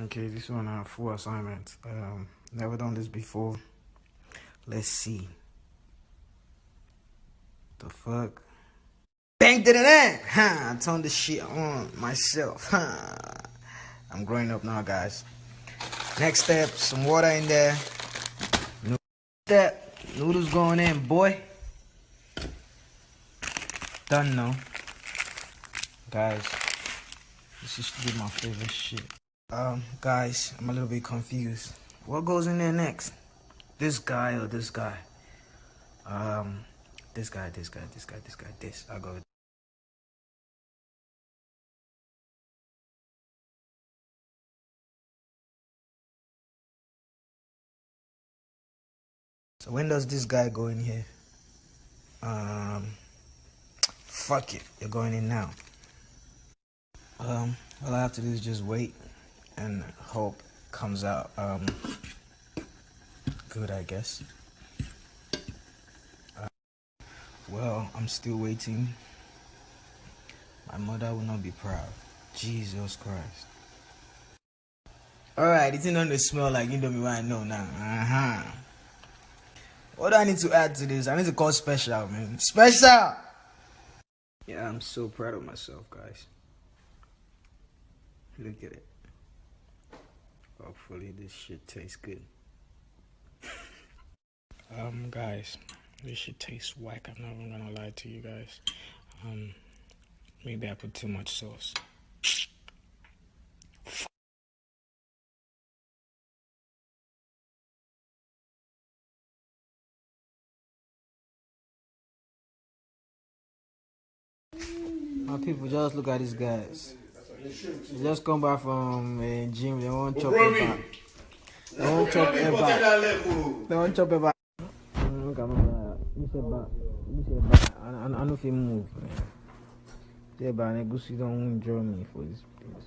Okay, this one a full assignment. Never done this before. Let's see. The fuck? Bang did it in! I turned this shit on myself. I'm growing up now, guys. Next step, some water in there. Step, noodles going in, boy. Done now. Guys, this used to be my favorite shit. Guys, I'm a little bit confused. What goes in there next? This guy or this guy? This guy. I go with. So when does this guy go in here? Fuck it, you're going in now. All I have to do is just wait and hope comes out good, I guess. Well, I'm still waiting. My mother will not be proud. Jesus Christ. Alright, it doesn't smell like Indomie what I know now. What do I need to add to this? I need to call special, man. Special! Yeah, I'm so proud of myself, guys. Look at it. Hopefully this shit tastes good. Guys, this shit tastes whack. I'm not even gonna lie to you guys. Maybe I put too much sauce. My people, just look at these guys. They just come back from a gym. They won't chop it back. They won't chop it back. They won't chop it back. Look at my brother. I know if he move. Yeah, but I guess you don't enjoy me for this place.